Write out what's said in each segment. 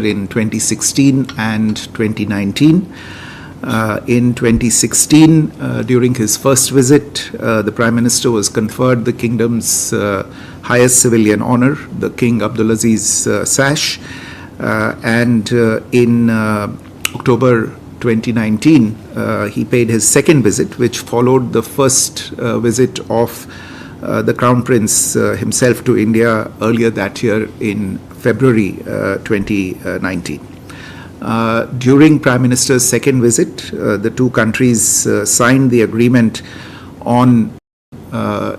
in 2016 and 2019. In 2016, during his first visit, the Prime Minister was conferred the kingdom's highest civilian honor, the King Abdulaziz Sash. And in October 2019, he paid his second visit, which followed the first visit of the Crown Prince himself to India earlier that year in February 2019. During Prime Minister's second visit, the two countries signed the agreement on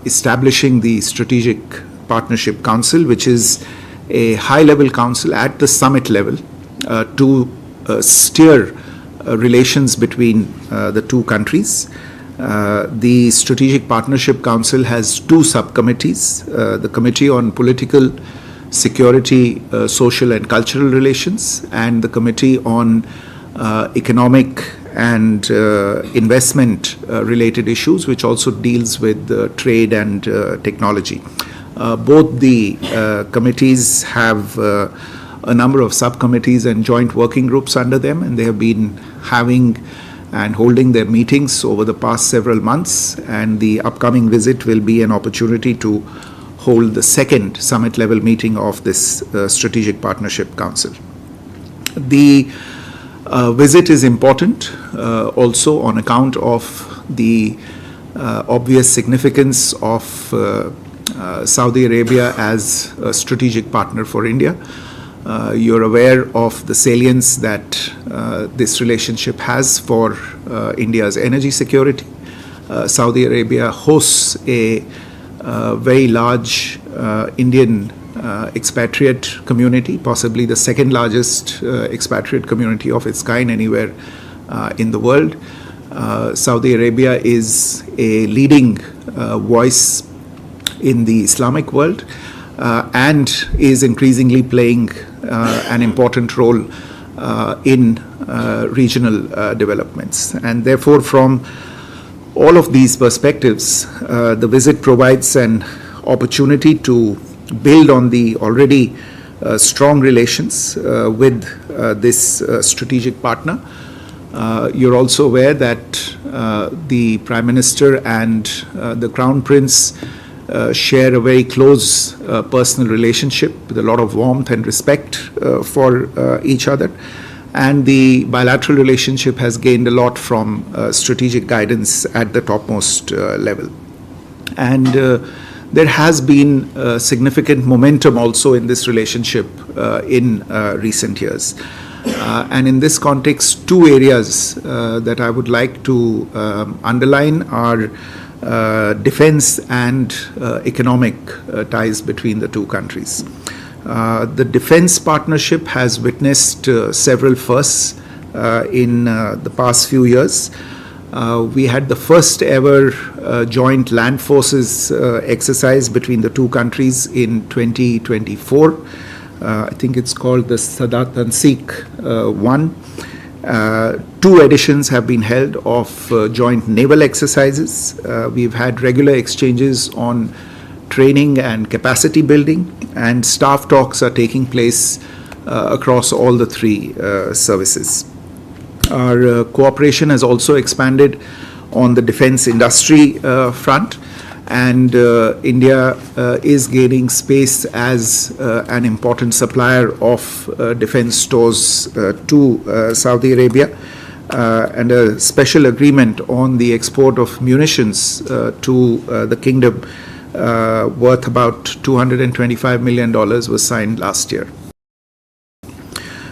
establishing the Strategic Partnership Council, which is a high-level council at the summit level to steer relations between the two countries. The Strategic Partnership Council has two subcommittees, the Committee on Political, Security, Social and Cultural Relations, and the Committee on Economic and Investment related issues, which also deals with trade and technology. Both the committees have a number of subcommittees and joint working groups under them, and they have been having and holding their meetings over the past several months, and the upcoming visit will be an opportunity to hold the second summit-level meeting of this Strategic Partnership Council. The visit is important also on account of the obvious significance of Saudi Arabia as a strategic partner for India. You're aware of the salience that this relationship has for India's energy security. Saudi Arabia hosts a very large Indian expatriate community, possibly the second largest expatriate community of its kind anywhere in the world. Saudi Arabia is a leading voice in the Islamic world and is increasingly playing an important role in regional developments. And therefore, from all of these perspectives, the visit provides an opportunity to build on the already strong relations with this strategic partner. You're also aware that the Prime Minister and the Crown Prince share a very close personal relationship with a lot of warmth and respect for each other. And the bilateral relationship has gained a lot from strategic guidance at the topmost level. And there has been significant momentum also in this relationship in recent years. And in this context, two areas that I would like to underline are defense and economic ties between the two countries. The defense partnership has witnessed several firsts in the past few years. We had the first ever joint land forces exercise between the two countries in 2024. I think it's called the Sadat Tansik 1. Two editions have been held of joint naval exercises. We've had regular exchanges on training and capacity building, and staff talks are taking place across all the three services. Our cooperation has also expanded on the defense industry front, and India is gaining space as an important supplier of defense stores to Saudi Arabia, and a special agreement on the export of munitions to the kingdom worth about $225 million was signed last year.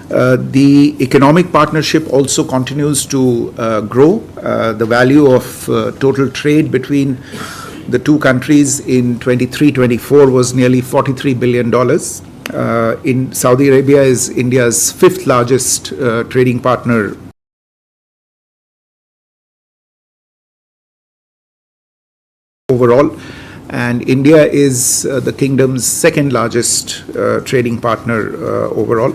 The economic partnership also continues to grow. The value of total trade between the two countries in 23-24 was nearly $43 billion. In Saudi Arabia is India's fifth largest trading partner overall, and India is the kingdom's second largest trading partner overall.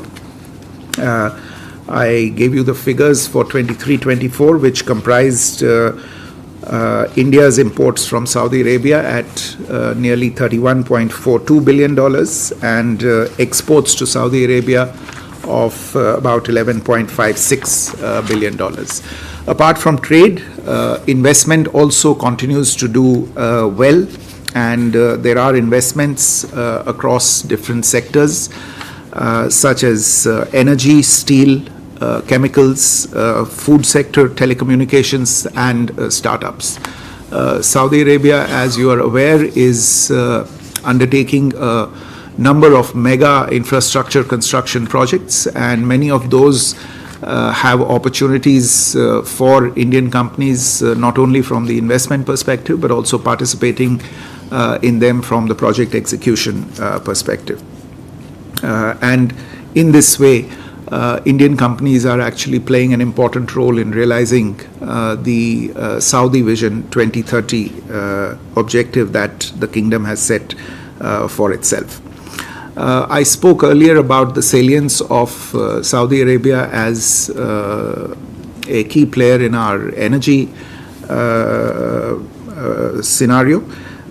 I gave you the figures for 23-24, which comprised India's imports from Saudi Arabia at nearly $31.42 billion and exports to Saudi Arabia of about $11.56 billion. Apart from trade, investment also continues to do well, and there are investments across different sectors such as energy, steel, chemicals, food sector, telecommunications, and startups. Saudi Arabia, as you are aware, is undertaking a number of mega infrastructure construction projects, and many of those have opportunities for Indian companies, not only from the investment perspective, but also participating in them from the project execution perspective. And in this way, Indian companies are actually playing an important role in realizing the Saudi Vision 2030 objective that the kingdom has set for itself. I spoke earlier about the salience of Saudi Arabia as a key player in our energy scenario.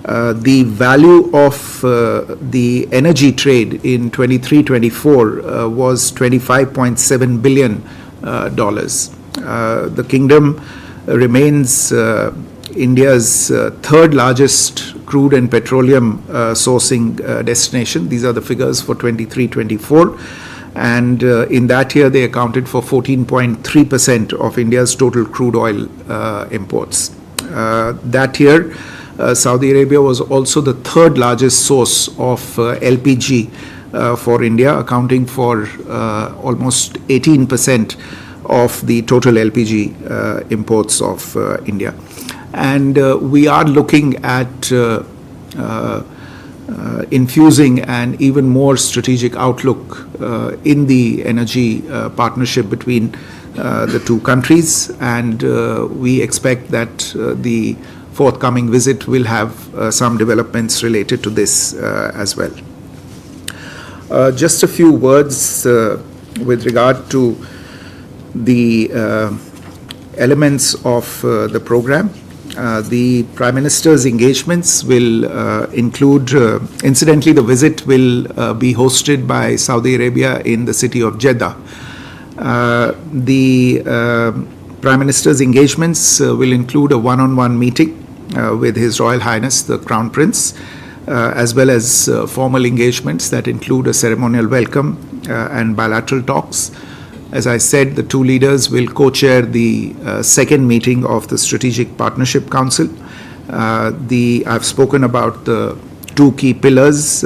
The value of the energy trade in 23-24 was $25.7 billion. The kingdom remains India's third largest crude and petroleum sourcing destination. These are the figures for 23-24. And in that year, they accounted for 14.3% of India's total crude oil imports. That year, Saudi Arabia was also the third largest source of LPG for India, accounting for almost 18% of the total LPG imports of India. And we are looking at infusing an even more strategic outlook in the energy partnership between the two countries, and we expect that the forthcoming visit will have some developments related to this as well. Just a few words with regard to the elements of the program. The Prime Minister's engagements will include, incidentally, the visit will be hosted by Saudi Arabia in the city of Jeddah. The Prime Minister's engagements will include a one-on-one meeting with His Royal Highness the Crown Prince, as well as formal engagements that include a ceremonial welcome and bilateral talks. As I said, the two leaders will co-chair the second meeting of the Strategic Partnership Council. I've spoken about the two key pillars,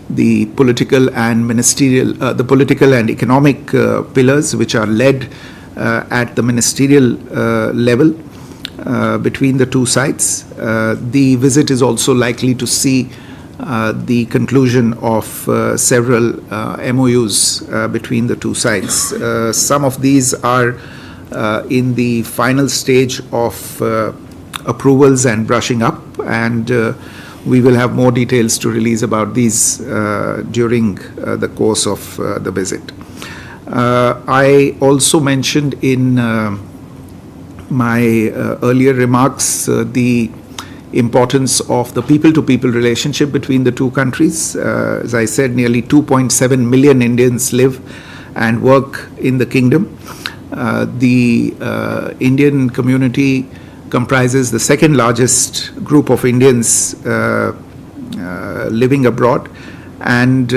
the political and ministerial, the political and economic pillars, which are led at the ministerial level between the two sides. The visit is also likely to see the conclusion of several MOUs between the two sides. Some of these are in the final stage of approvals and brushing up, and we will have more details to release about these during the course of the visit. I also mentioned in my earlier remarks the importance of the people-to-people relationship between the two countries. As I said, nearly 2.7 million Indians live and work in the kingdom. The Indian community comprises the second largest group of Indians living abroad, and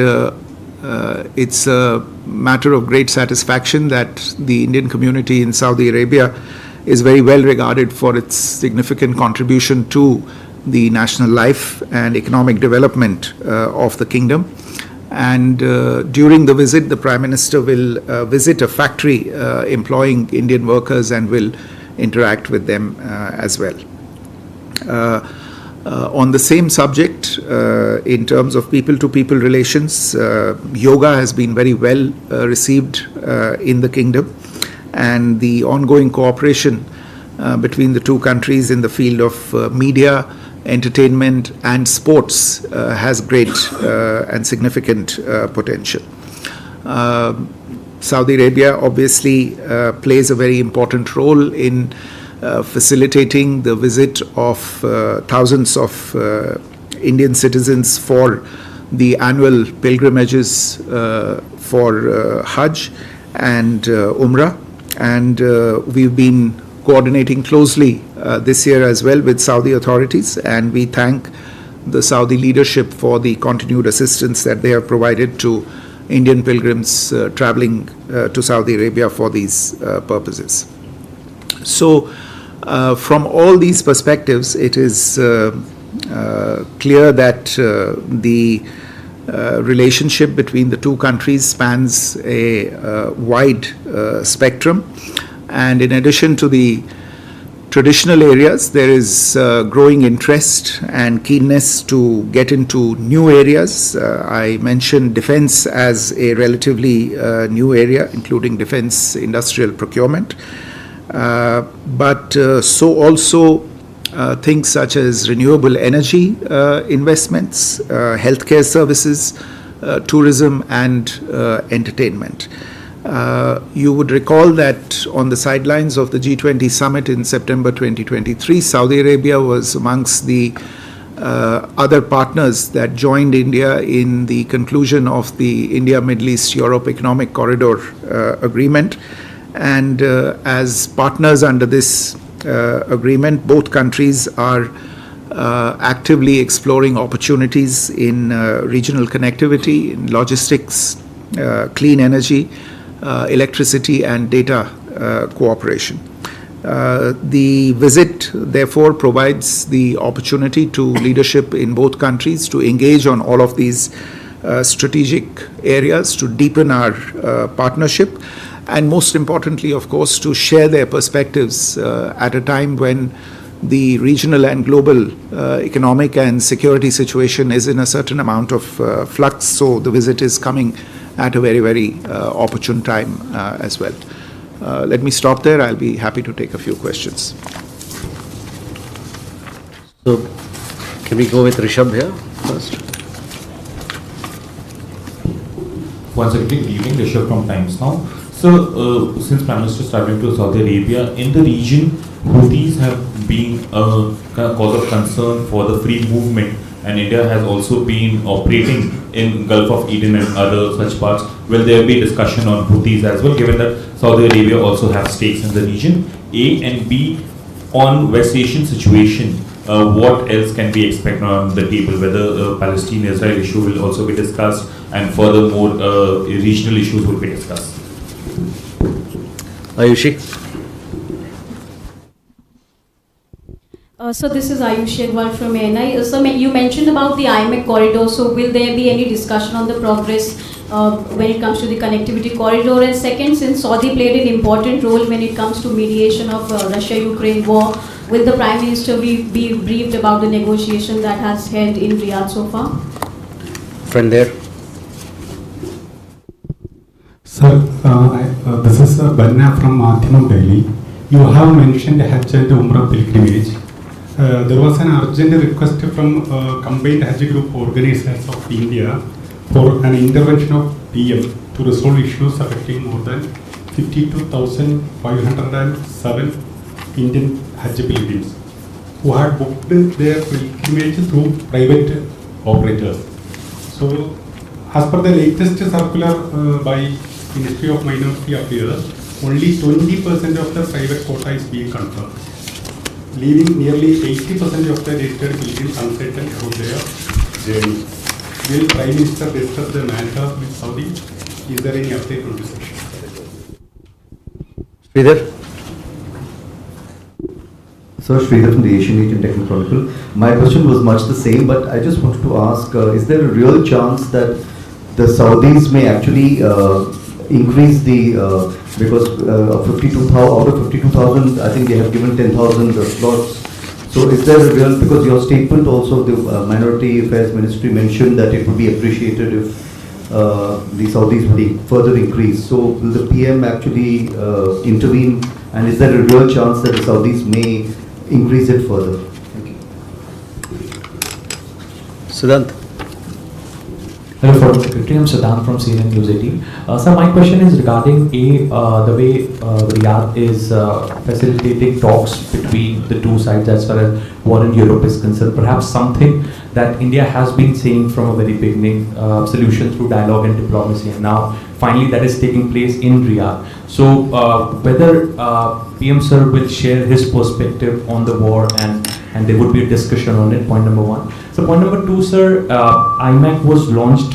it's a matter of great satisfaction that the Indian community in Saudi Arabia is very well regarded for its significant contribution to the national life and economic development of the kingdom. And during the visit, the Prime Minister will visit a factory employing Indian workers and will interact with them as well. On the same subject, in terms of people-to-people relations, yoga has been very well received in the kingdom, and the ongoing cooperation between the two countries in the field of media, entertainment, and sports has great and significant potential. Saudi Arabia obviously plays a very important role in facilitating the visit of thousands of Indian citizens for the annual pilgrimages for Hajj and Umrah. And we've been coordinating closely this year as well with Saudi authorities, and we thank the Saudi leadership for the continued assistance that they have provided to Indian pilgrims traveling to Saudi Arabia for these purposes. So, from all these perspectives, it is clear that the relationship between the two countries spans a wide spectrum, and in addition to the traditional areas, there is growing interest and keenness to get into new areas. I mentioned defense as a relatively new area, including defense industrial procurement, but so also things such as renewable energy investments, healthcare services, tourism, and entertainment. You would recall that on the sidelines of the G20 summit in September 2023, Saudi Arabia was amongst the other partners that joined India in the conclusion of the India-Middle East-Europe Economic Corridor Agreement. And as partners under this agreement, both countries are actively exploring opportunities in regional connectivity, in logistics, clean energy, electricity, and data cooperation. The visit, therefore, provides the opportunity to leadership in both countries to engage on all of these strategic areas, to deepen our partnership, and most importantly, of course, to share their perspectives at a time when the regional and global economic and security situation is in a certain amount of flux. So the visit is coming at a very, very opportune time as well. Let me stop there. I'll be happy to take a few questions. So, can we go with Rishabh here first? Once again, good evening, Rishabh from Times Now. So, since Prime Minister is traveling to Saudi Arabia, in the region, Houthis have been a cause of concern for the free movement, and India has also been operating in Gulf of Eden and other such parts. Will there be discussion on Houthis as well, given that Saudi Arabia also have stakes in the region? A, and B, on West Asian situation, what else can we expect on the table? Whether Palestine-Israel issue will also be discussed, and furthermore, regional issues will be discussed. Ayushi? So this is Ayushi Agrawal from MEA. So you mentioned about the IMEC corridor. So will there be any discussion on the progress when it comes to the connectivity corridor? And second, since Saudi played an important role when it comes to mediation of Russia-Ukraine war, will the Prime Minister be briefed about the negotiation that has held in Riyadh so far? Friend there. Sir, this is Banna from Mathinam Delhi. You have mentioned Hajj and Umrah pilgrimage. There was an urgent request from combined Hajj group organizers of India for an intervention of PM to resolve issues affecting more than 52,507 Indian Hajj pilgrims who had booked their pilgrimage through private operators. So, as per the latest circular by Ministry of Minority Affairs, only 20% of the private quota is being confirmed, leaving nearly 80% of the registered pilgrims uncertain about their journey. Will Prime Minister discuss the matter with Saudi? Is there any update on this issue? Sridhar? Sir, Sridhar from the Asian Age and Techno Chronicle. My question was much the same, but I just wanted to ask, is there a real chance that the Saudis may actually increase the, because 52,000, out of 52,000, I think they have given 10,000 slots. So is there a real, because your statement also, the Minority Affairs Ministry mentioned that it would be appreciated if the Saudis would further increase. So will the PM actually intervene, and is there a real chance that the Saudis may increase it further? Thank you. Siddhant? Hello, Foreign Secretary. I'm Siddhant from CNN News 18. Sir, my question is regarding the way Riyadh is facilitating talks between the two sides as far as war in Europe is concerned. Perhaps something that India has been saying from a very beginning, solution through dialogue and diplomacy, and now finally that is taking place in Riyadh. So whether PM sir will share his perspective on the war, and there would be a discussion on it, point number one. So point number two, sir, IMAC was launched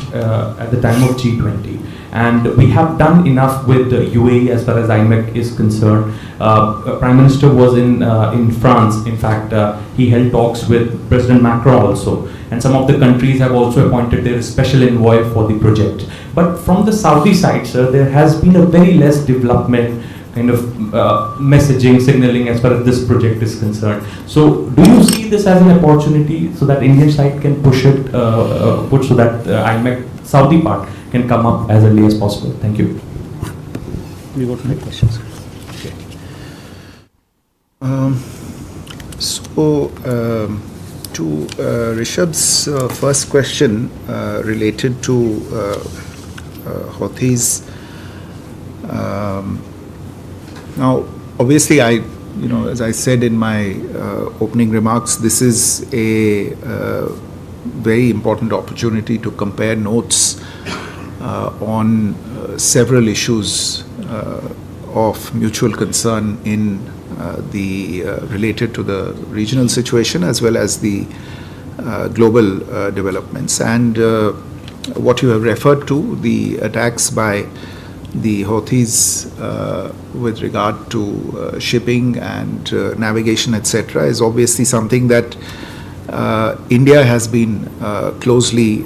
at the time of G20. And we have done enough with the UAE as far as IMEC is concerned. Prime Minister was in France. In fact, he held talks with President Macron also. And some of the countries have also appointed their special envoy for the project. But from the Saudi side, sir, there has been a very less development kind of messaging, signaling as far as this project is concerned. So do you see this as an opportunity so that Indian side can push it, so that IMEC Saudi part can come up as early as possible? Thank you. We got 5 questions. Okay. To Rishabh's first question related to Houthis. Now, obviously, as I said in my opening remarks, this is a very important opportunity to compare notes on several issues of mutual concern in related to the regional situation as well as the global developments. And what you have referred to, the attacks by the Houthis with regard to shipping and navigation, etc., is obviously something that India has been closely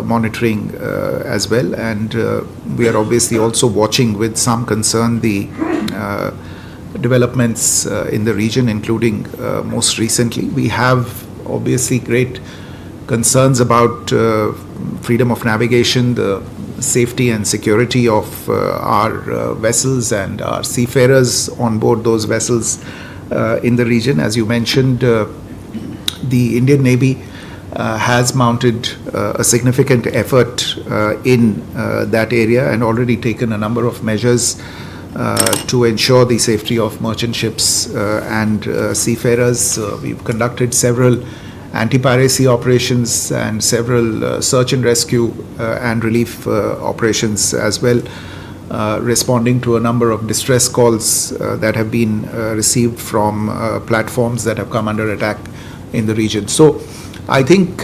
monitoring as well, and we are obviously also watching with some concern the developments in the region, including most recently. We have obviously great concerns about freedom of navigation, the safety and security of our vessels and our seafarers on board those vessels in the region. As you mentioned, the Indian Navy has mounted a significant effort in that area and already taken a number of measures to ensure the safety of merchant ships and seafarers. We've conducted several anti-piracy operations and several search and rescue and relief operations as well, responding to a number of distress calls that have been received from platforms that have come under attack in the region. So I think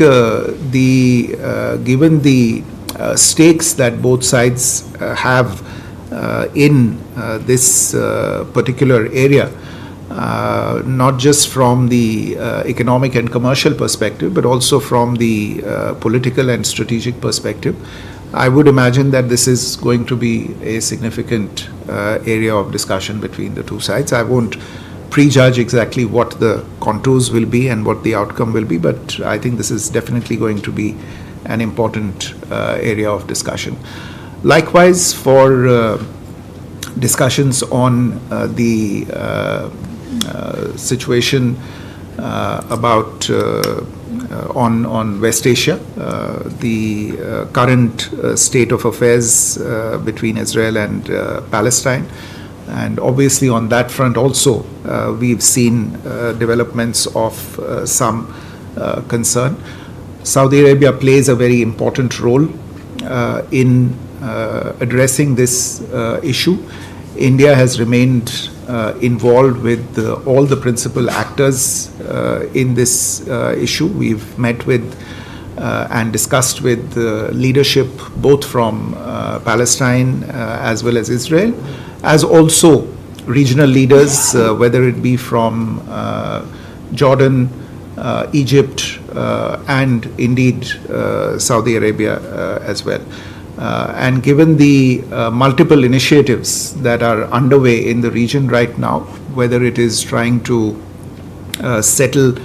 given the stakes that both sides have in this particular area, not just from the economic and commercial perspective, but also from the political and strategic perspective, I would imagine that this is going to be a significant area of discussion between the two sides. I won't prejudge exactly what the contours will be and what the outcome will be, but I think this is definitely going to be an important area of discussion. Likewise, for discussions on the situation about on West Asia, the current state of affairs between Israel and Palestine. And obviously on that front also, we've seen developments of some concern. Saudi Arabia plays a very important role in addressing this issue. India has remained involved with all the principal actors in this issue. We've met with and discussed with leadership both from Palestine as well as Israel, as also regional leaders, whether it be from Jordan, Egypt, and indeed Saudi Arabia as well. And given the multiple initiatives that are underway in the region right now, whether it is trying to settle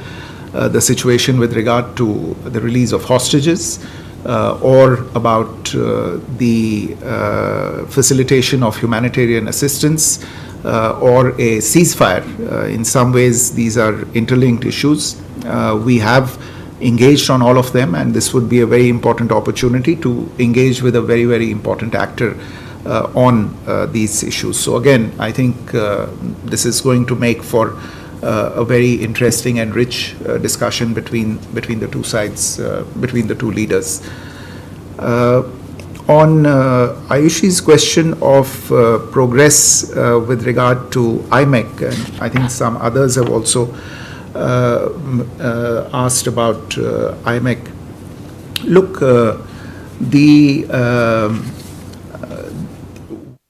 the situation with regard to the release of hostages, or about the facilitation of humanitarian assistance, or a ceasefire. In some ways, these are interlinked issues. We have engaged on all of them, and this would be a very important opportunity to engage with a very, very important actor on these issues. So again, I think this is going to make for a very interesting and rich discussion between the two sides, between the two leaders. On Ayushi's question of progress with regard to IMEC, and I think some others have also asked about IMEC. Look,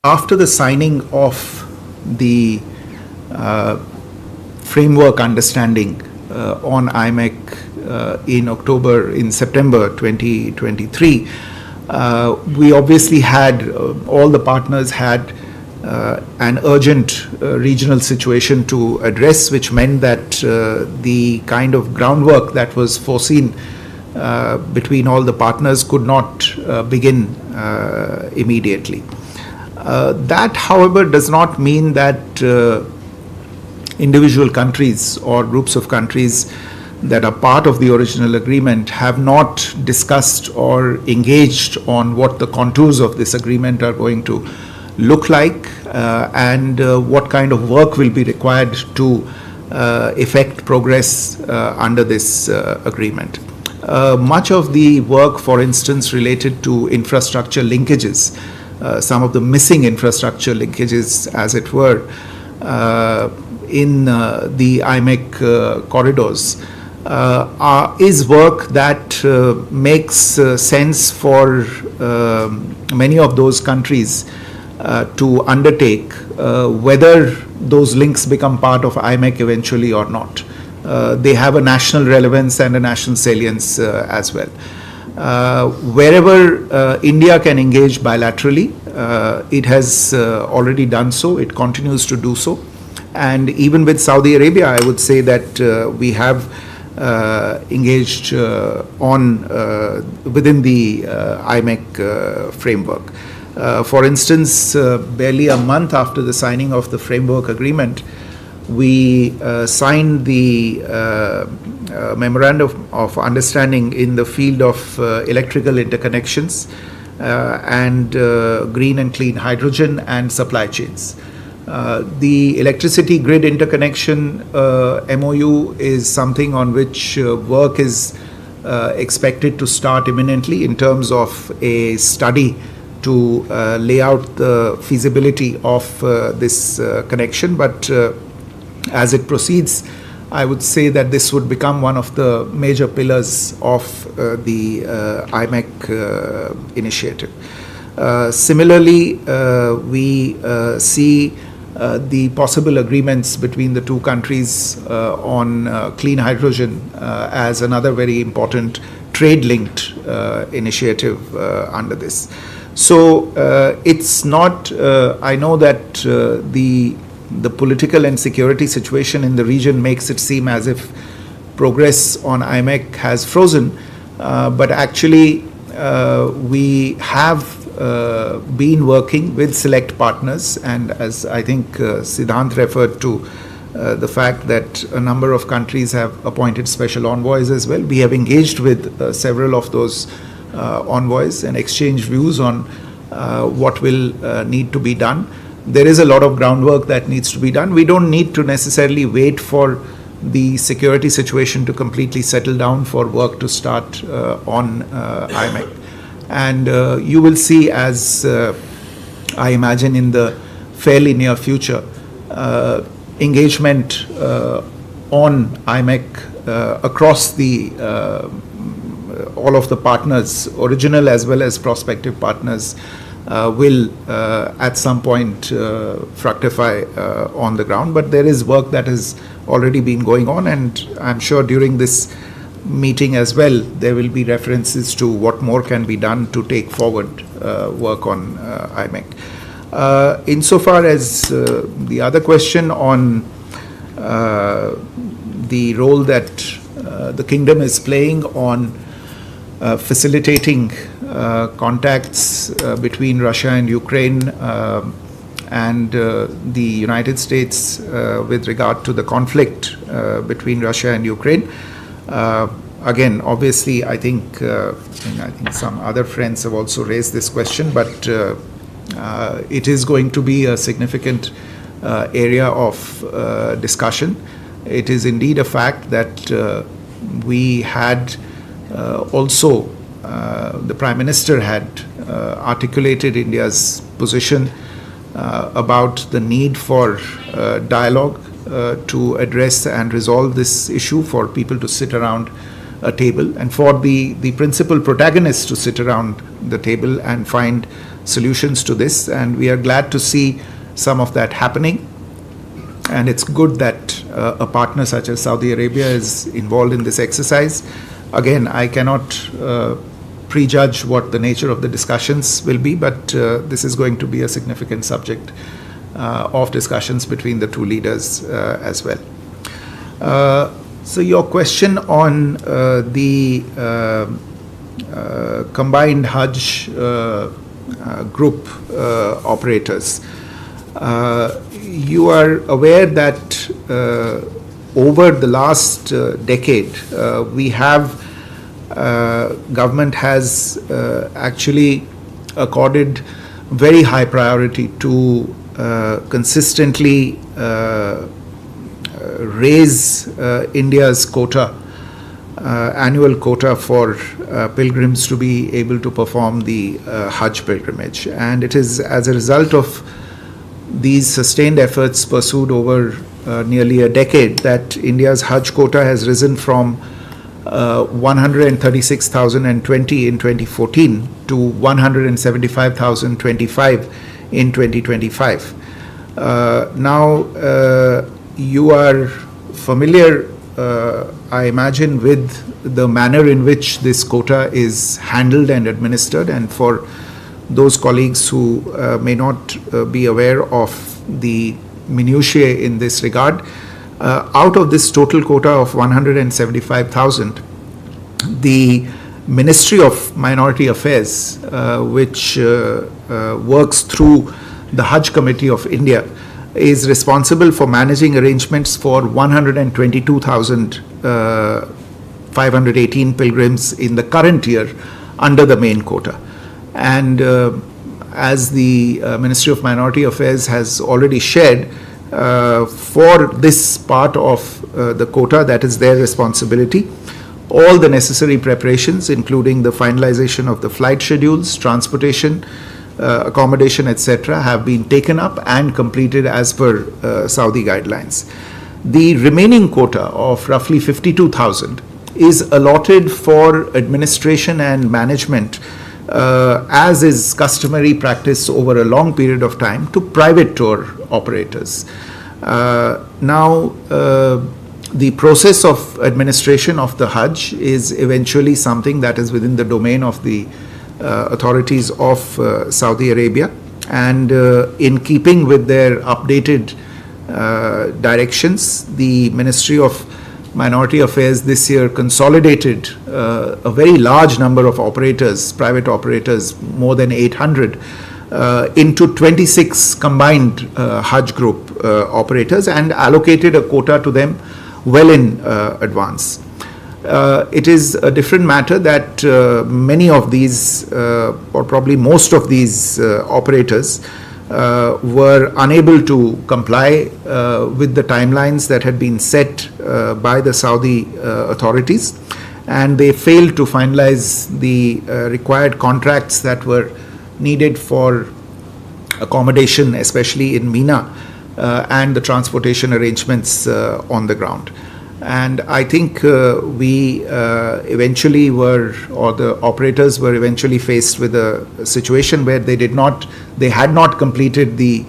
after the signing of the framework understanding on IMEC in September 2023, we obviously had, all the partners had an urgent regional situation to address, which meant that the kind of groundwork that was foreseen between all the partners could not begin immediately. That, however, does not mean that individual countries or groups of countries that are part of the original agreement have not discussed or engaged on what the contours of this agreement are going to look like and what kind of work will be required to effect progress under this agreement. Much of the work, for instance, related to infrastructure linkages, some of the missing infrastructure linkages, as it were, in the IMEC corridors, is work that makes sense for many of those countries to undertake, whether those links become part of IMEC eventually or not. They have a national relevance and a national salience as well. Wherever India can engage bilaterally, it has already done so, it continues to do so. And even with Saudi Arabia, I would say that we have engaged within the IMEC framework. For instance, barely a month after the signing of the framework agreement, we signed the memorandum of understanding in the field of electrical interconnections and green and clean hydrogen and supply chains. The electricity grid interconnection MOU is something on which work is expected to start imminently in terms of a study to lay out the feasibility of this connection. But as it proceeds, I would say that this would become one of the major pillars of the IMEC initiative. Similarly, we see the possible agreements between the two countries on clean hydrogen as another very important trade-linked initiative under this. So it's not, I know that the political and security situation in the region makes it seem as if progress on IMEC has frozen, but actually we have been working with select partners, and as I think Siddhant referred to the fact that a number of countries have appointed special envoys as well. We have engaged with several of those envoys and exchanged views on what will need to be done. There is a lot of groundwork that needs to be done. We don't need to necessarily wait for the security situation to completely settle down for work to start on IMEC. And you will see, as I imagine in the fairly near future, engagement on IMEC across the all of the partners, original as well as prospective partners, will at some point fructify on the ground. But there is work that has already been going on, and I'm sure during this meeting as well there will be references to what more can be done to take forward work on IMEC. Insofar as the other question on the role that the kingdom is playing on facilitating contacts between Russia and Ukraine and the United States with regard to the conflict between Russia and Ukraine. Again, obviously, I think some other friends have also raised this question, but it is going to be a significant area of discussion. it is indeed a fact that we had also, the Prime Minister had articulated India's position about the need for dialogue to address and resolve this issue, for people to sit around a table, and for the principal protagonists to sit around the table and find solutions to this. And we are glad to see some of that happening. And it's good that a partner such as Saudi Arabia is involved in this exercise. Again, I cannot prejudge what the nature of the discussions will be, but this is going to be a significant subject of discussions between the two leaders as well. So your question on the combined Hajj group operators. You are aware that over the last decade, we have, government has actually accorded very high priority to consistently raise India's quota, annual quota for pilgrims to be able to perform the Hajj pilgrimage. And it is as a result of these sustained efforts pursued over nearly a decade that India's Hajj quota has risen from 136,020 in 2014 to 175,025 in 2025. Now, you are familiar, I imagine, with the manner in which this quota is handled and administered. And for those colleagues who may not be aware of the minutiae in this regard, out of this total quota of 175,000, the Ministry of Minority Affairs, which works through the Hajj Committee of India, is responsible for managing arrangements for 122,518 pilgrims in the current year under the main quota. And as the Ministry of Minority Affairs has already shared, for this part of the quota that is their responsibility, all the necessary preparations, including the finalization of the flight schedules, transportation, accommodation, etc., have been taken up and completed as per Saudi guidelines. The remaining quota of roughly 52,000 is allotted for administration and management, as is customary practice over a long period of time, to private tour operators. Now, the process of administration of the Hajj is eventually something that is within the domain of the authorities of Saudi Arabia, and in keeping with their updated directions, the Ministry of Minority Affairs this year consolidated a very large number of operators, private operators, more than 800, into 26 combined Hajj group operators, and allocated a quota to them well in advance. It is a different matter that many of these, or probably most of these operators were unable to comply with the timelines that had been set by the Saudi authorities, and they failed to finalize the required contracts that were needed for accommodation, especially in MEA, and the transportation arrangements on the ground. And I think we eventually were, or the operators were eventually faced with a situation where they had not completed the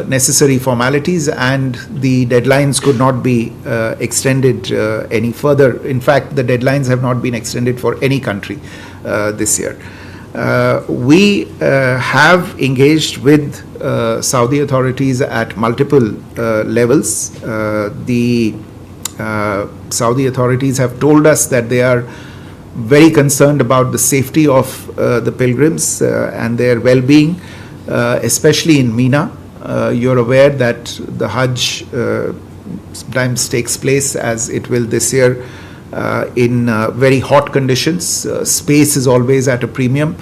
necessary formalities, and the deadlines could not be extended any further. In fact, the deadlines have not been extended for any country this year. We have engaged with Saudi authorities at multiple levels. The Saudi authorities have told us that they are very concerned about the safety of the pilgrims and their well-being, especially in MENA. You're aware that the Hajj sometimes takes place, as it will this year, in very hot conditions. Space is always at a premium.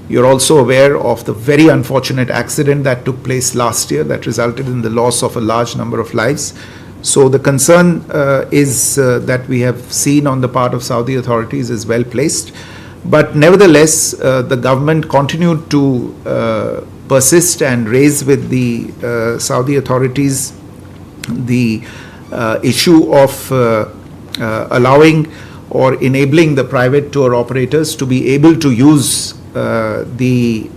You're also aware of the very unfortunate accident that took place last year that resulted in the loss of a large number of lives. So the concern is that we have seen on the part of Saudi authorities is well placed. But nevertheless, the government continued to persist and raise with the Saudi authorities the issue of allowing or enabling the private tour operators to be able to use the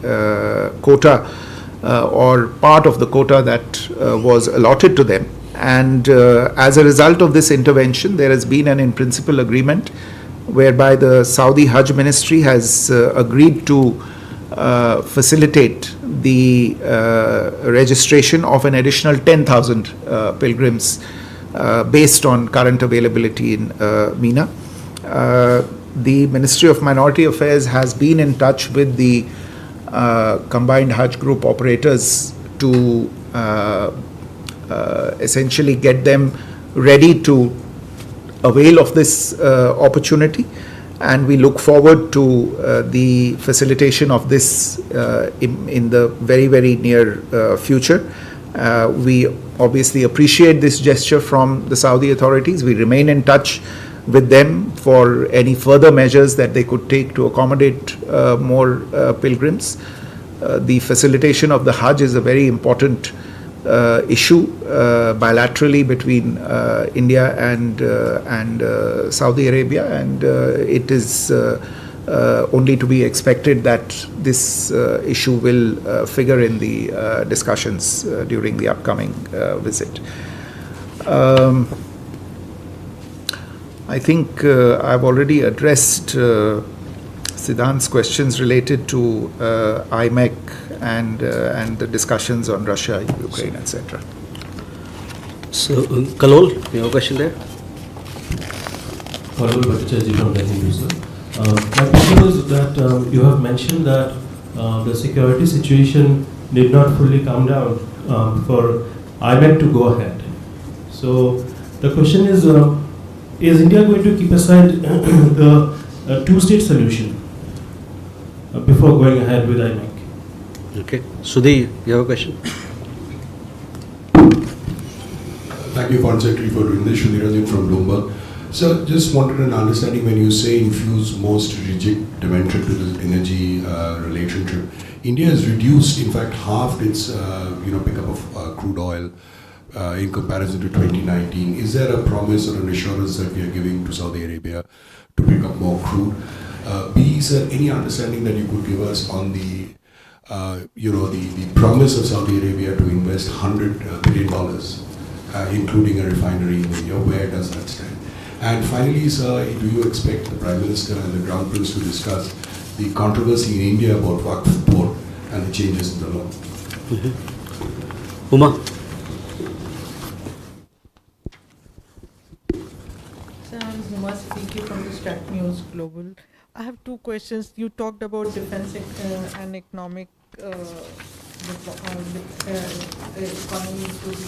quota or part of the quota that was allotted to them. And as a result of this intervention, there has been an in principle agreement whereby the Saudi Hajj Ministry has agreed to facilitate the registration of an additional 10,000 pilgrims based on current availability in MENA. The Ministry of Minority Affairs has been in touch with the combined Hajj group operators to essentially get them ready to avail of this opportunity, and we look forward to the facilitation of this in the very, very near future. We obviously appreciate this gesture from the Saudi authorities. We remain in touch with them for any further measures that they could take to accommodate more pilgrims. The facilitation of the Hajj is a very important issue bilaterally between India and Saudi Arabia, and it is only to be expected that this issue will figure in the discussions during the upcoming visit. I think I've already addressed Siddhant's questions related to IMEC and the discussions on Russia, Ukraine, etc. So, Kalol, you have a question there? Kalol Bhattacharjee from the Hindu, sir. My question is that you have mentioned that the security situation did not fully calm down for IMEC to go ahead. So the question is India going to keep aside the two-state solution before going ahead with IMEC? Okay. Sudhi, you have a question? Thank you, Foreign Secretary, for doing this. Sudhir from Bloomberg. So, just wanted an understanding when you say infuse more strategic dimension to the energy relationship. India has reduced, in fact, halved its pickup of crude oil in comparison to 2019. Is there a promise or an assurance that we are giving to Saudi Arabia to pick up more crude? B, is there any understanding that you could give us on the the promise of Saudi Arabia to invest $100 billion, including a refinery in India? Where does that stand? And finally, sir, do you expect the Prime Minister and the Crown Prince to discuss the controversy in India about Waqf board and the changes in the law? Uma? Sir, I'm Uma speaking from the Stat News Global. I have two questions. You talked about defense and economic economy to be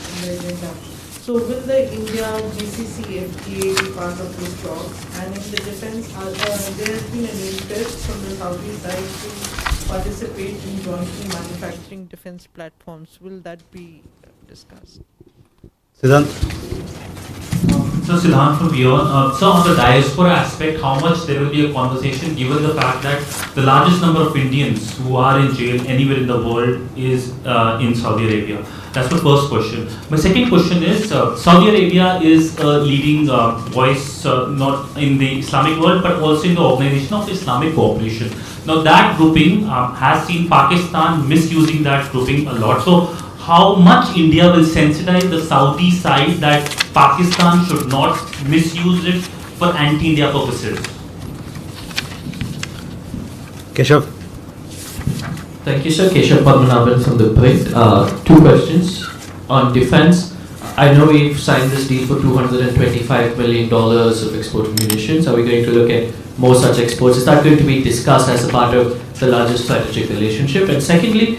in the agenda. So will the India GCC FTA be part of this talk? And in the defense, there has been an interest from the Saudi side to participate in jointly manufacturing defense platforms. Will that be discussed? Siddhant? So Siddhant from Beyond. So on the diaspora aspect, how much there will be a conversation given the fact that the largest number of Indians who are in jail anywhere in the world is in Saudi Arabia? That's my first question. My second question is, Saudi Arabia is a leading voice not in the Islamic world but also in the Organization of Islamic Cooperation. Now that grouping has seen Pakistan misusing that grouping a lot. So how much India will sensitize the Saudi side that Pakistan should not misuse it for anti-India purposes? Keshav? Thank you, sir. Keshav Padmanabhan from the Print. Two questions on defense. I know we've signed this deal for $225 million of export of munitions. Are we going to look at more such exports? Is that going to be discussed as a part of the larger strategic relationship? And secondly,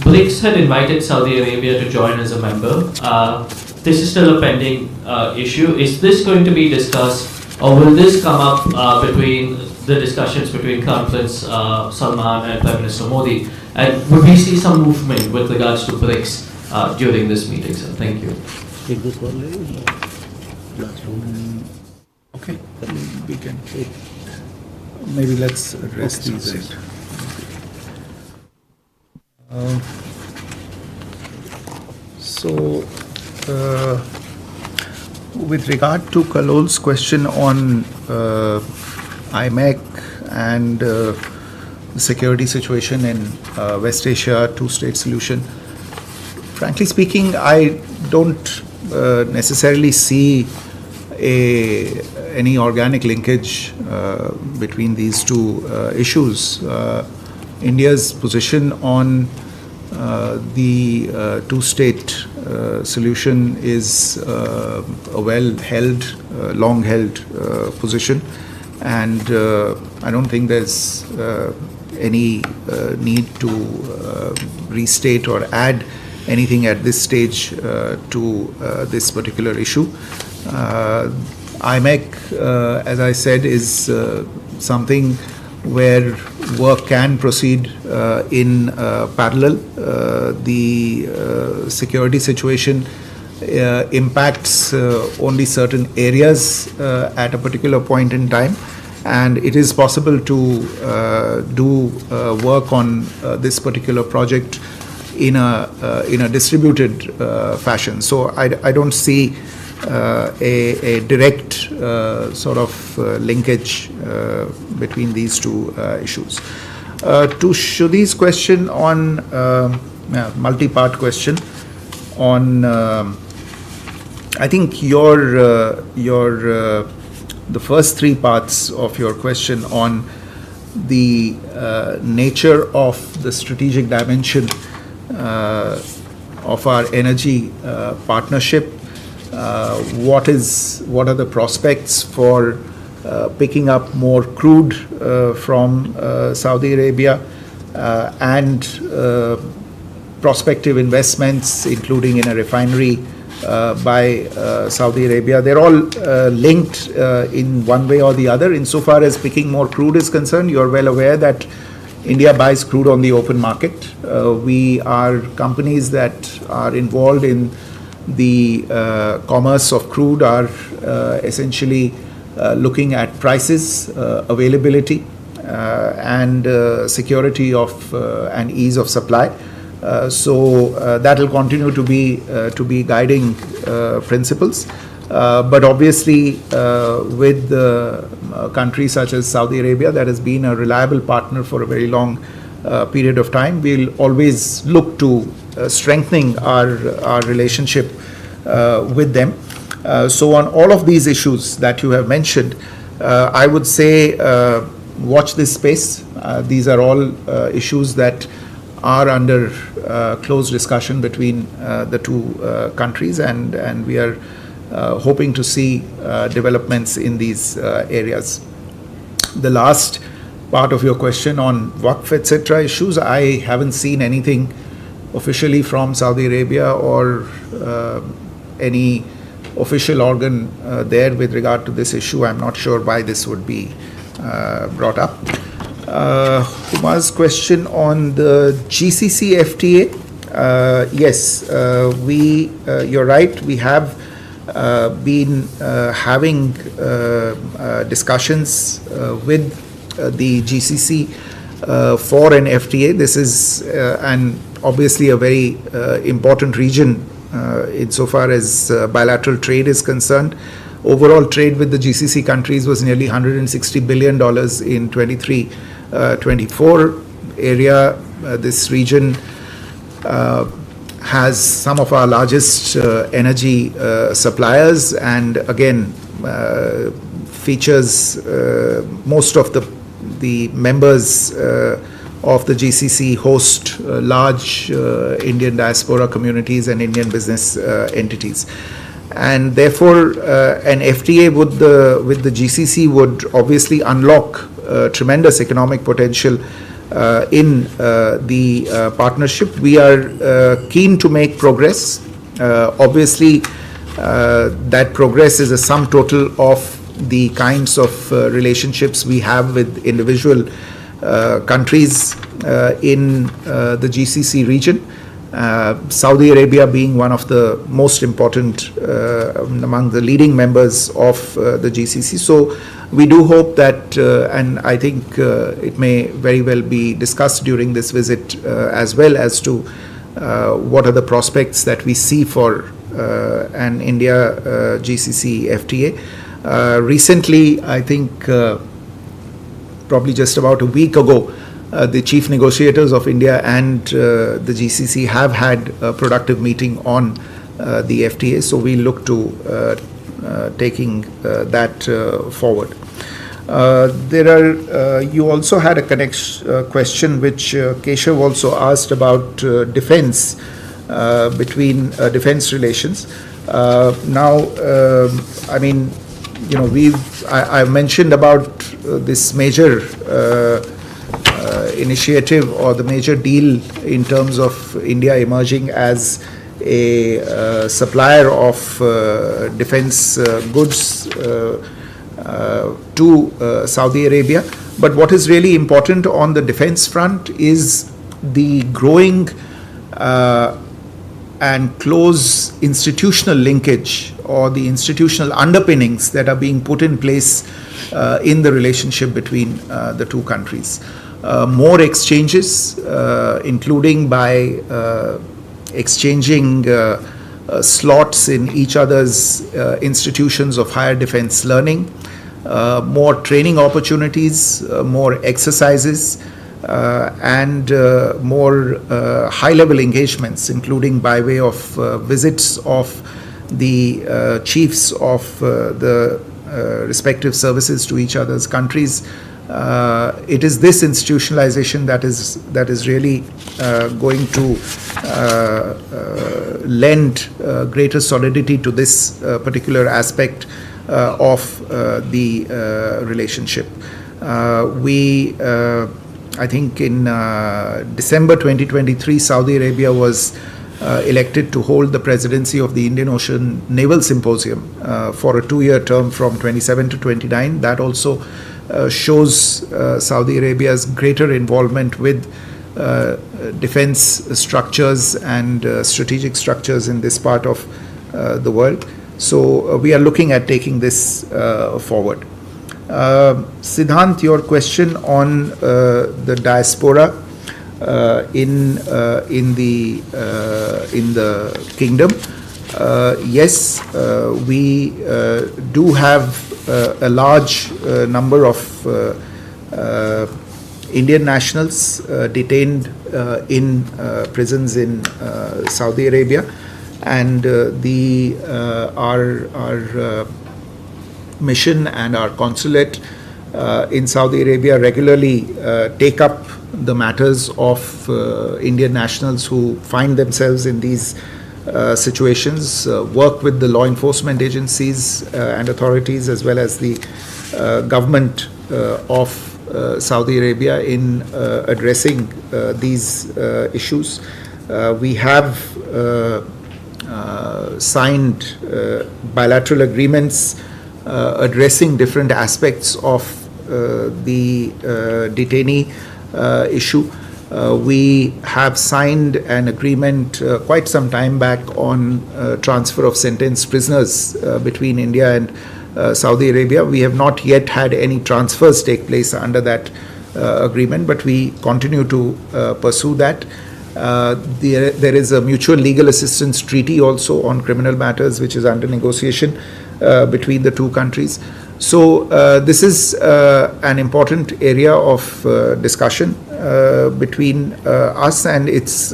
BRICS had invited Saudi Arabia to join as a member. This is still a pending issue. Is this going to be discussed, or will this come up between the discussions between Crown Prince Salman and Prime Minister Modi? And would we see some movement with regards to BRICS during this meeting, sir? Thank you. एक दो सवाल ले last round. Okay, we can. Maybe let's address these. With regard to Kalol's question on IMEC and the security situation in West Asia, two-state solution, frankly speaking, I don't necessarily see any organic linkage between these two issues. India's position on the two-state solution is a well-held, long-held position, and I don't think there's any need to restate or add anything at this stage to this particular issue. IMEC, as I said, is something where work can proceed in parallel. The security situation impacts only certain areas at a particular point in time, and it is possible to do work on this particular project in a distributed fashion. So I don't see a direct sort of linkage between these two issues. To Shrudi's question on multi-part question on, I think the first three parts of your question on the nature of the strategic dimension of our energy partnership. What are the prospects for picking up more crude from Saudi Arabia and prospective investments, including in a refinery by Saudi Arabia. They're all linked in one way or the other. Insofar as picking more crude is concerned, you're well aware that India buys crude on the open market. We are companies that are involved in the commerce of crude are essentially looking at prices, availability, and security of and ease of supply. So that will continue to be guiding principles. But obviously, with countries such as Saudi Arabia, that has been a reliable partner for a very long period of time, we'll always look to strengthening our relationship with them. So on all of these issues that you have mentioned, I would say watch this space. These are all issues that are under close discussion between the two countries, and we are hoping to see developments in these areas. The last part of your question on Waqf, etc. issues, I haven't seen anything officially from Saudi Arabia or any official organ there with regard to this issue. I'm not sure why this would be brought up. Uma's question on the GCC FTA. Yes, you're right. We have been having discussions with the GCC for an FTA. This is obviously a very important region insofar as bilateral trade is concerned. Overall trade with the GCC countries was nearly $160 billion in 23-24 area. This region has some of our largest energy suppliers, and again features most of the members of the GCC host large Indian diaspora communities and Indian business entities, and therefore an FTA with the GCC would obviously unlock tremendous economic potential in the partnership. We are keen to make progress. Obviously, that progress is a sum total of the kinds of relationships we have with individual countries in the GCC region, Saudi Arabia being one of the most important among the leading members of the GCC. So we do hope that, and I think it may very well be discussed during this visit as well, as to what are the prospects that we see for an India GCC FTA. Recently, I think probably just about a week ago, the chief negotiators of India and the GCC have had a productive meeting on the FTA, so we look to taking that forward. You also had a question which Keshav also asked about defense, between defense relations. Now, I mean, you know, I mentioned about this major initiative or the major deal in terms of India emerging as a supplier of defense goods to Saudi Arabia. But what is really important on the defense front is the growing and close institutional linkage, or the institutional underpinnings that are being put in place in the relationship between the two countries. More exchanges, including by exchanging slots in each other's institutions of higher defense learning, more training opportunities, more exercises, and more high-level engagements, including by way of visits of the chiefs of the respective services to each other's countries. It is this institutionalization that is really going to lend greater solidity to this particular aspect of the relationship. I think in December 2023, Saudi Arabia was elected to hold the presidency of the Indian Ocean Naval Symposium for a 2-year term from 27 to 29. That also shows Saudi Arabia's greater involvement with defense structures and strategic structures in this part of the world. So we are looking at taking this forward. Siddhant, your question on the diaspora in the kingdom. Yes, we do have a large number of Indian nationals detained in prisons in Saudi Arabia, and our mission and our consulate in Saudi Arabia regularly take up the matters of Indian nationals who find themselves in these situations, work with the law enforcement agencies and authorities, as well as the government of Saudi Arabia in addressing these issues. We have signed bilateral agreements addressing different aspects of the detainee issue. We have signed an agreement quite some time back on transfer of sentenced prisoners between India and Saudi Arabia. We have not yet had any transfers take place under that agreement, but we continue to pursue that. There is a mutual legal assistance treaty also on criminal matters, which is under negotiation between the two countries. So this is an important area of discussion between us, and it's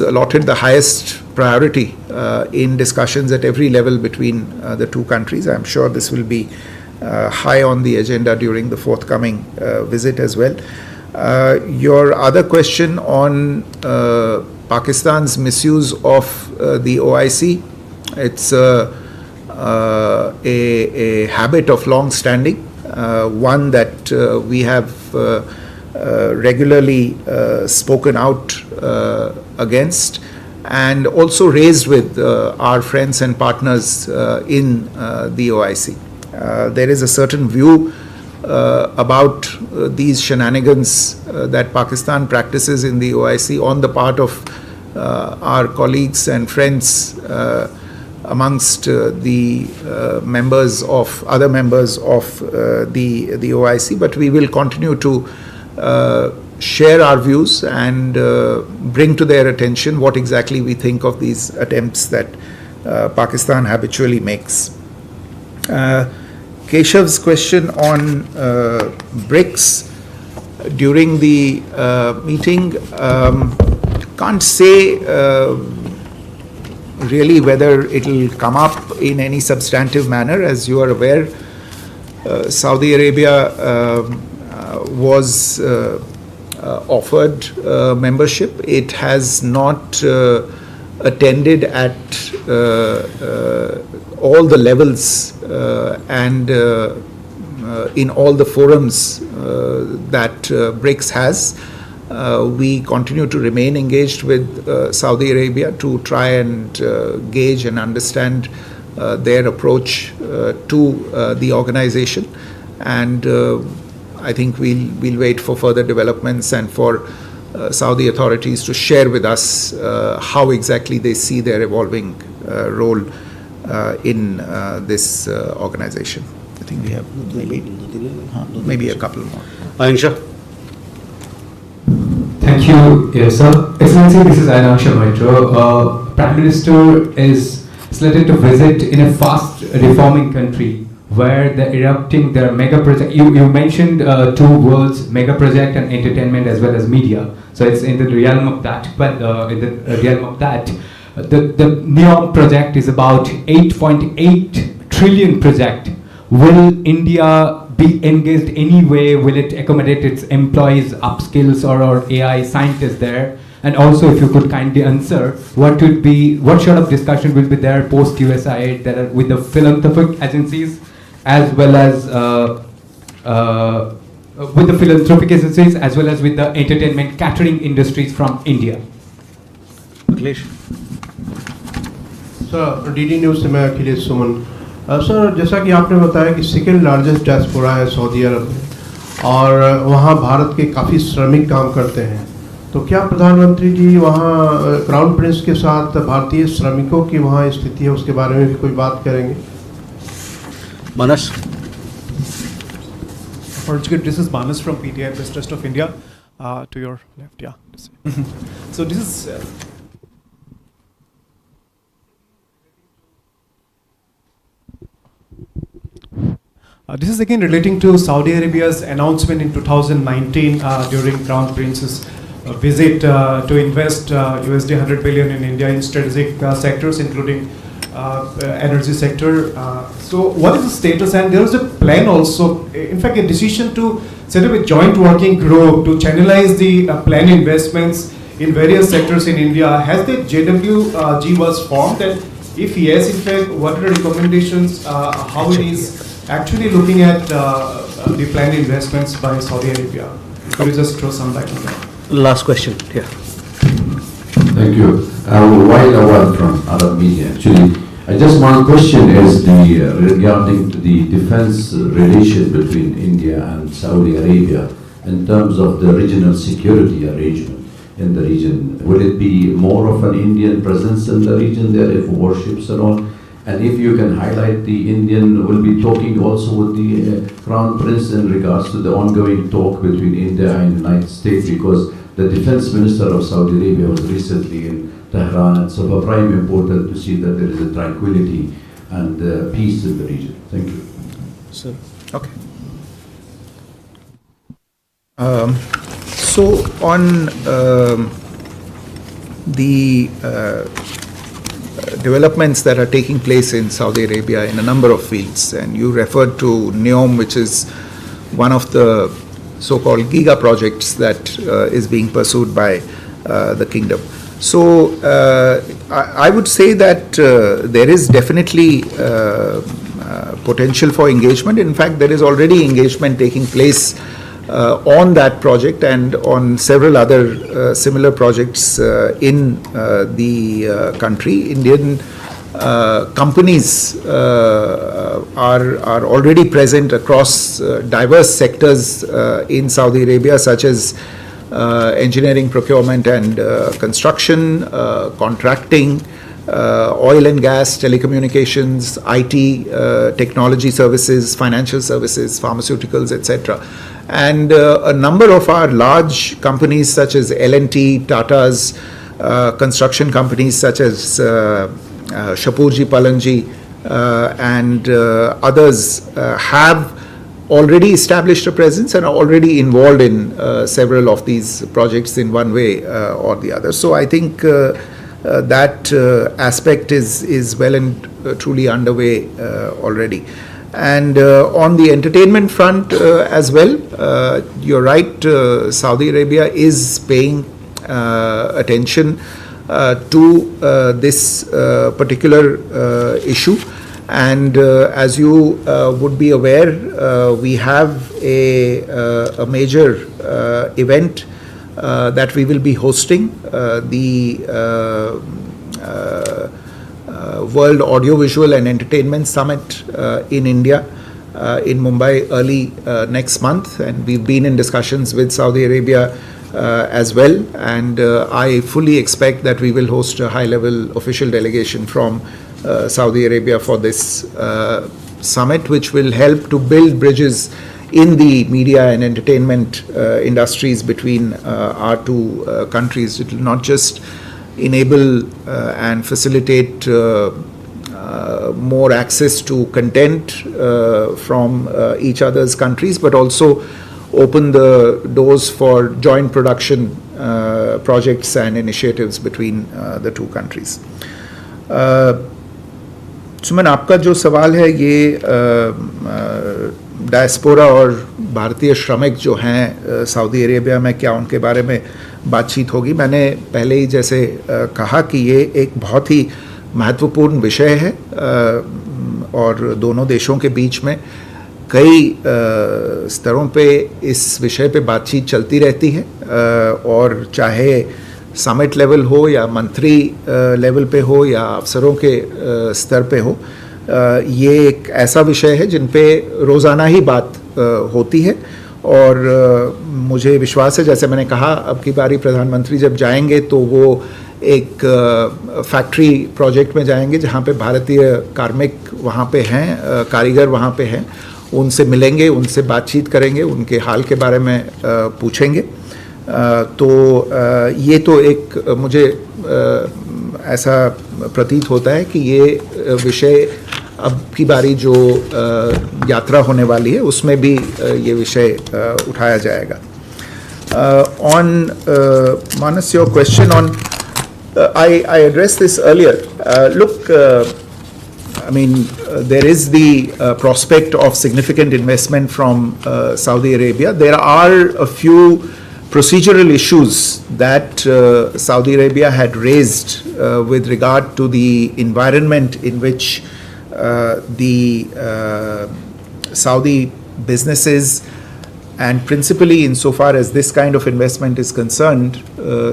allotted the highest priority in discussions at every level between the two countries. I'm sure this will be high on the agenda during the forthcoming visit as well. Your other question on Pakistan's misuse of the OIC, it's a habit of long standing, one that we have regularly spoken out against, and also raised with our friends and partners in the OIC. There is a certain view about these shenanigans that Pakistan practices in the OIC on the part of our colleagues and friends amongst the other members of the OIC, but we will continue to share our views and bring to their attention what exactly we think of these attempts that Pakistan habitually makes. Keshav's question on BRICS during the meeting, can't say really whether it will come up in any substantive manner. As you are aware, Saudi Arabia was offered membership. It has not attended at all the levels and in all the forums that BRICS has. We continue to remain engaged with Saudi Arabia to try and gauge and understand their approach to the organization, and I think we'll wait for further developments and for Saudi authorities to share with us how exactly they see their evolving role in this organization. I think we have maybe a couple more. Aisha. Thank you, yes, sir. Excellency, this is Aisha Maitro. Prime Minister is slated to visit in a fast reforming country where they're erupting their mega project. You mentioned two words, mega project and entertainment as well as media. So it's in the realm of that. But the NEOM project is about 8.8 trillion project. Will India be engaged anyway? Will it accommodate its employees, upskills, or AI scientists there? And also, if you could kindly answer, what sort of discussion will be there post USAID that are with the philanthropic agencies, as well as with the philanthropic agencies, as well as with the entertainment catering industries from India? Akhilesh. Sir DD news से मैं अखिलेश सुमन। Sir जैसा कि आपने बताया कि second largest diaspora है Saudi अरब में और वहाँ भारत के काफ़ी श्रमिक काम करते हैं, तो क्या प्रधानमंत्री जी वहाँ क्राउन प्रिंस के साथ भारतीय श्रमिकों की वहाँ स्थिति है उसके बारे में भी कोई बात करेंगे? Manas. This is Manas from PTI Press Trust of India. To your left, yeah. So this is this is again relating to Saudi Arabia's announcement in 2019 during Crown Prince's visit to invest USD 100 billion in India in strategic sectors, including energy sector. So what is the status? And there is a plan also, in fact, a decision to set up a joint working group to channelize the planned investments in various sectors in India. Has the JWG was formed? And if yes, in fact, what are the recommendations, how it is actually looking at the planned investments by Saudi Arabia? Could you just throw some light on that? Last question, yeah. Thank you. While award from Arab media, actually, I just one question is regarding to the defense relation between India and Saudi Arabia in terms of the regional security arrangement in the region. Will it be more of an Indian presence in the region there if warships and all? And if you can highlight the Indian will be talking also with the Crown Prince in regards to the ongoing talk between India and the United States, because the defense minister of Saudi Arabia was recently in Tehran, and so for prime important to see that there is a tranquility and peace in the region. Thank you. Sir. Okay. So on the developments that are taking place in Saudi Arabia in a number of fields, and you referred to NEOM, which is one of the so-called giga projects that is being pursued by the kingdom. So I would say that there is definitely potential for engagement. In fact, there is already engagement taking place on that project and on several other similar projects in the country. Indian companies are already present across diverse sectors in Saudi Arabia, such as engineering, procurement and construction, contracting, oil and gas, telecommunications, IT, technology services, financial services, pharmaceuticals, etc. And a number of our large companies such as L&T, Tata's, construction companies such as Shapurji Palanji and others have already established a presence and are already involved in several of these projects in one way or the other. So I think that aspect is well and truly underway already. And on the entertainment front as well, you're right, Saudi Arabia is paying attention to this particular issue. And as you would be aware, we have a major event that we will be hosting, the World Audiovisual and Entertainment Summit in India, in Mumbai early next month. And we've been in discussions with Saudi Arabia as well. And I fully expect that we will host a high-level official delegation from Saudi Arabia for this summit, which will help to build bridges in the media and entertainment industries between our two countries. It will not just enable and facilitate more access to content from each other's countries, but also open the doors for joint production projects and initiatives between the two countries. सुमन, आपका जो सवाल है ये diaspora और भारतीय श्रमिक जो हैं सऊदी अरेबिया में, क्या उनके बारे में बातचीत होगी? मैंने पहले ही जैसे कहा कि ये एक बहुत ही महत्वपूर्ण विषय है और दोनों देशों के बीच में कई स्तरों पे इस विषय पे बातचीत चलती रहती है और चाहे समिट लेवल हो या मंत्री लेवल पे हो या अफसरों के स्तर पे हो, ये एक ऐसा विषय है जिन पे रोज़ाना ही बात होती है। और मुझे विश्वास है, जैसे मैंने कहा, अब की बारी प्रधानमंत्री जब जाएंगे तो वो एक फैक्ट्री प्रोजेक्ट में जाएंगे जहाँ पे भारतीय कार्मिक वहाँ पे हैं, कारीगर वहाँ पे हैं, उनसे मिलेंगे, उनसे बातचीत करेंगे, उनके हाल के बारे में पूछेंगे। तो ये तो एक मुझे ऐसा प्रतीत होता है कि ये विषय अब की बारी जो यात्रा होने वाली है उसमें भी ये विषय उठाया जाएगा। On Manas, your question on I addressed this earlier. Look, I mean, there is the prospect of significant investment from Saudi Arabia. There are a few procedural issues that Saudi Arabia had raised with regard to the environment in which the Saudi businesses, and principally insofar as this kind of investment is concerned,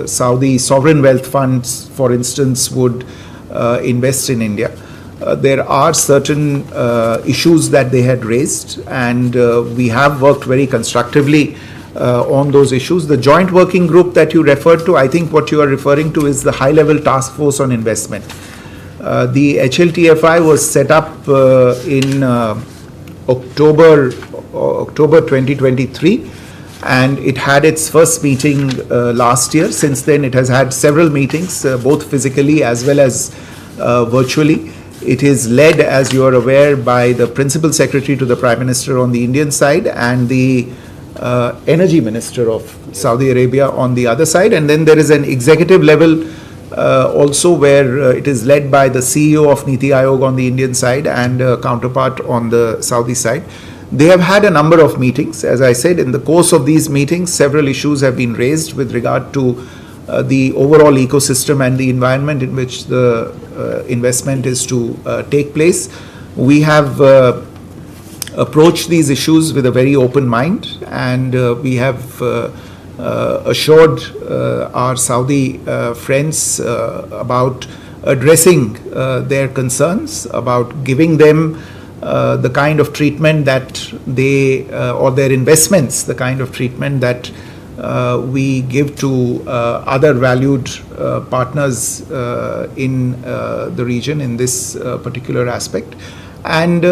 Saudi sovereign wealth funds, for instance, would invest in India. There are certain issues that they had raised, and we have worked very constructively on those issues. The joint working group that you referred to, I think what you are referring to is the high-level task force on investment. The HLTFI was set up in October 2023, and it had its first meeting last year. Since then, it has had several meetings, both physically as well as virtually. It is led, as you are aware, by the Principal Secretary to the Prime Minister on the Indian side and the Energy Minister of Saudi Arabia on the other side. And then there is an executive level also where it is led by the CEO of Niti Aayog on the Indian side and counterpart on the Saudi side. They have had a number of meetings. As I said, in the course of these meetings, several issues have been raised with regard to the overall ecosystem and the environment in which the investment is to take place. We have approached these issues with a very open mind, and we have assured our Saudi friends about addressing their concerns, about giving them the kind of treatment that they, or their investments, the kind of treatment that we give to other valued partners in the region in this particular aspect. And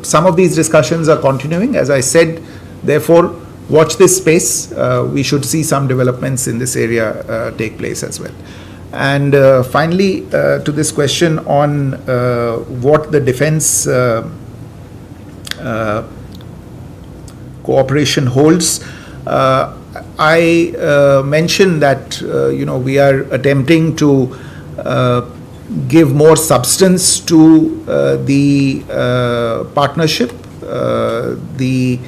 some of these discussions are continuing. As I said, therefore, watch this space. We should see some developments in this area take place as well. And finally, to this question on what the defense cooperation holds, I mentioned that we are attempting to give more substance to the partnership. The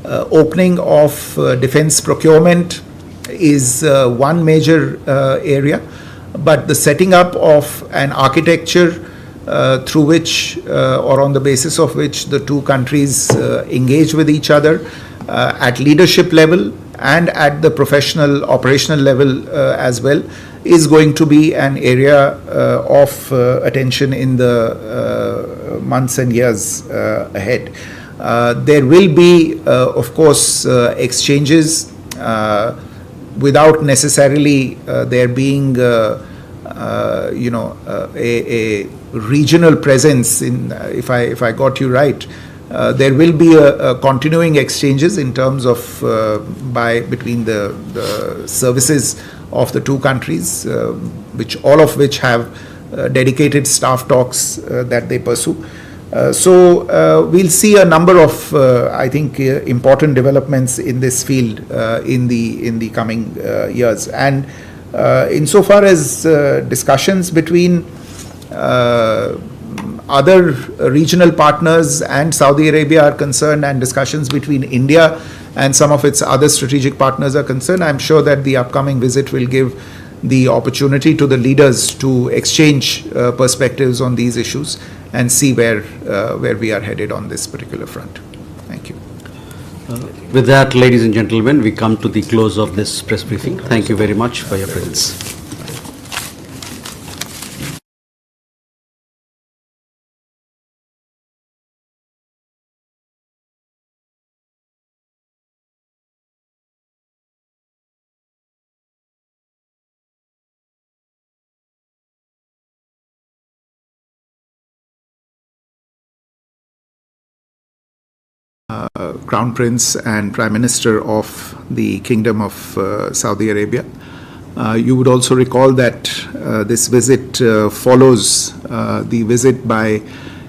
opening of defense procurement is one major area, but the setting up of an architecture through which or on the basis of which the two countries engage with each other at leadership level and at the professional operational level as well is going to be an area of attention in the months and years ahead. There will be, of course, exchanges without necessarily there being, a regional presence. In, if I got you right, there will be a continuing exchanges in terms of between the services of the two countries, which all of which have dedicated staff talks that they pursue. So we'll see a number of, I think, important developments in this field in the coming years. And insofar as discussions between other regional partners and Saudi Arabia are concerned, and discussions between India and some of its other strategic partners are concerned, I'm sure that the upcoming visit will give the opportunity to the leaders to exchange perspectives on these issues and see where we are headed on this particular front. Thank you. With that, ladies and gentlemen, we come to the close of this press briefing. Thank you very much for your presence. Crown Prince and Prime Minister of the Kingdom of Saudi Arabia. You would also recall that this visit follows the visit by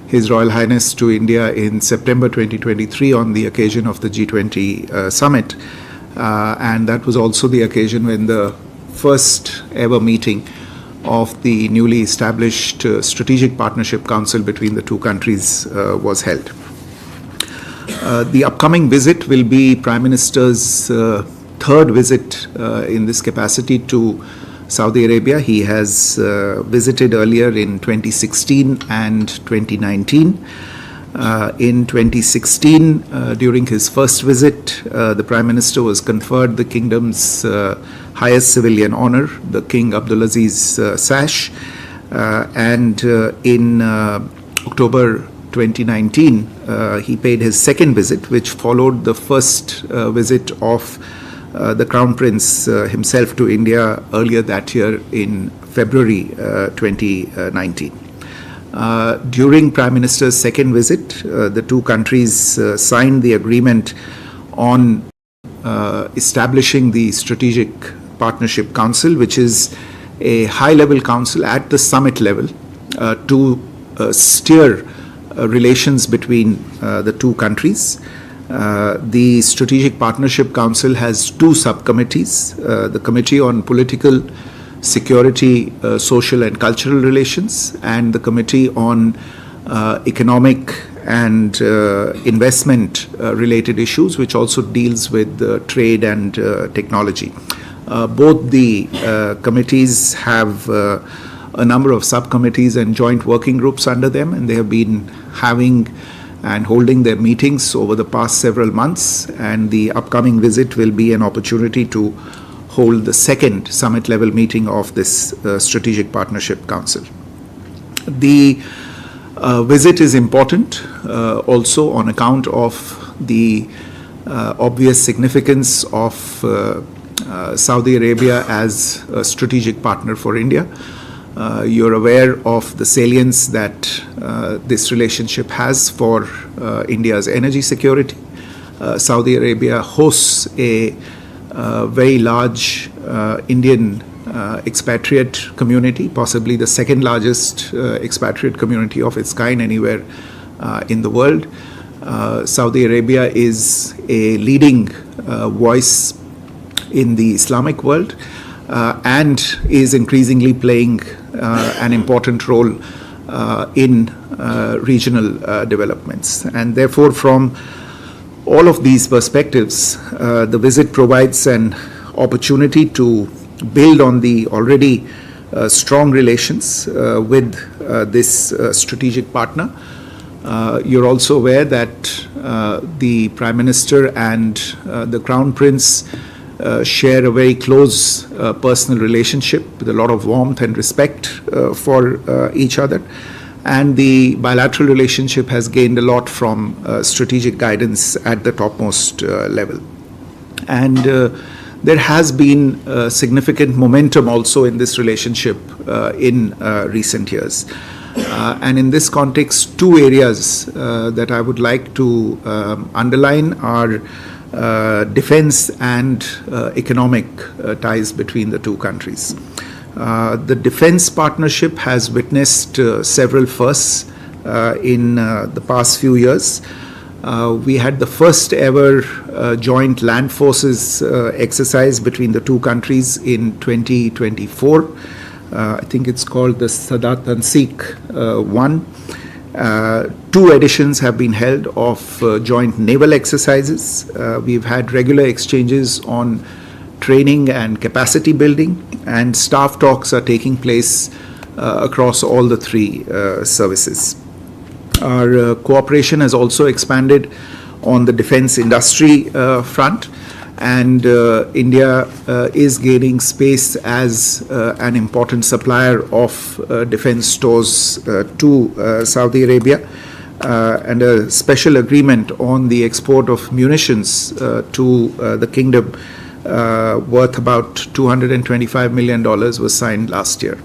His Royal Highness to India in September 2023 on the occasion of the G20 summit. And that was also the occasion when the first ever meeting of the newly established Strategic Partnership Council between the two countries was held. The upcoming visit will be Prime Minister's third visit in this capacity to Saudi Arabia. He has visited earlier in 2016 and 2019. In 2016, during his first visit, the Prime Minister was conferred the kingdom's highest civilian honor, the King Abdulaziz Sash, and in October 2019, he paid his second visit, which followed the first visit of the Crown Prince himself to India earlier that year in February 2019. During Prime Minister's second visit, the two countries signed the agreement on establishing the Strategic Partnership Council, which is a high-level council at the summit level to steer relations between the two countries. The Strategic Partnership Council has two subcommittees, the Committee on Political, Security, Social and Cultural Relations, and the Committee on Economic and Investment related issues, which also deals with trade and technology. Both the committees have a number of subcommittees and joint working groups under them, and they have been having and holding their meetings over the past several months, and the upcoming visit will be an opportunity to hold the second summit level meeting of this Strategic Partnership Council. The visit is important also on account of the obvious significance of Saudi Arabia as a strategic partner for India. You're aware of the salience that this relationship has for India's energy security. Saudi Arabia hosts a very large Indian expatriate community, possibly the second largest expatriate community of its kind anywhere in the world. Saudi Arabia is a leading voice in the Islamic world and is increasingly playing an important role in regional developments. And therefore, from all of these perspectives, the visit provides an opportunity to build on the already strong relations with this strategic partner. You're also aware that the Prime Minister and the Crown Prince share a very close personal relationship with a lot of warmth and respect for each other. And the bilateral relationship has gained a lot from strategic guidance at the topmost level. And there has been significant momentum also in this relationship in recent years. And in this context, two areas that I would like to underline are defense and economic ties between the two countries. The defense partnership has witnessed several firsts in the past few years. We had the first ever joint land forces exercise between the two countries in 2024. I think it's called the Sadat Tansik 1. Two editions have been held of joint naval exercises. We've had regular exchanges on training and capacity building, and staff talks are taking place across all the three services. Our cooperation has also expanded on the defense industry front, and India is gaining space as an important supplier of defense stores to Saudi Arabia, and a special agreement on the export of munitions to the kingdom worth about $225 million was signed last year.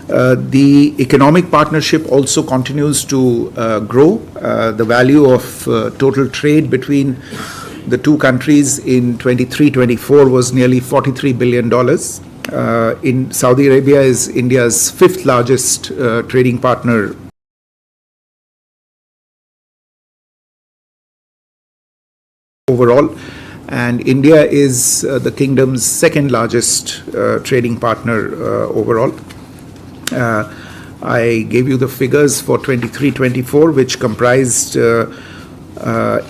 The economic partnership also continues to grow. The value of total trade between the two countries in 23-24 was nearly $43 billion. In Saudi Arabia is India's fifth largest trading partner overall, and India is the kingdom's second largest trading partner overall. I gave you the figures for 23-24, which comprised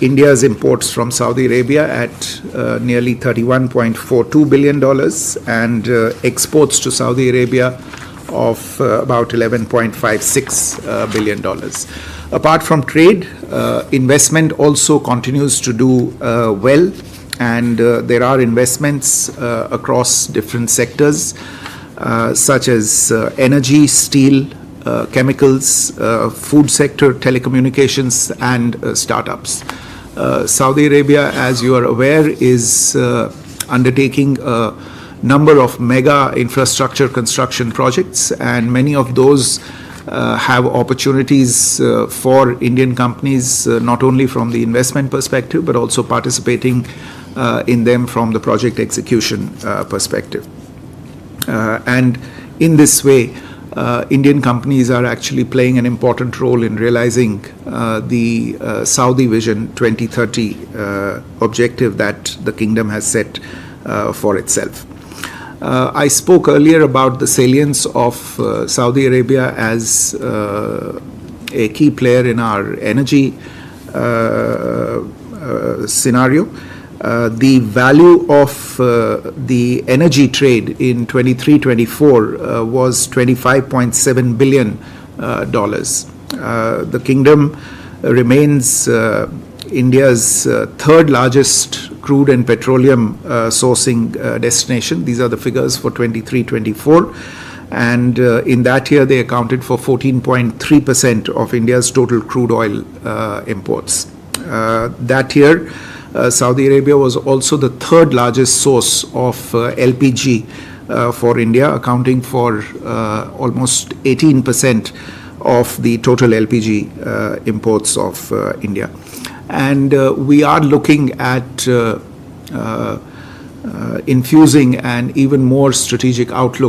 India's imports from Saudi Arabia at nearly $31.42 billion and exports to Saudi Arabia of about $11.56 billion. Apart from trade, investment also continues to do well, and there are investments across different sectors such as energy, steel, chemicals, food sector, telecommunications, and startups. Saudi Arabia, as you are aware, is undertaking a number of mega infrastructure construction projects, and many of those have opportunities for Indian companies, not only from the investment perspective, but also participating in them from the project execution perspective. And in this way, Indian companies are actually playing an important role in realizing the Saudi Vision 2030 objective that the kingdom has set for itself. I spoke earlier about the salience of Saudi Arabia as a key player in our energy scenario. The value of the energy trade in 23-24 was $25.7 billion. The kingdom remains India's third largest crude and petroleum sourcing destination. These are the figures for 23-24. And in that year, they accounted for 14.3% of India's total crude oil imports. That year, Saudi Arabia was also the third largest source of LPG for India, accounting for almost 18% of the total LPG imports of India. And we are looking at infusing an even more strategic outlook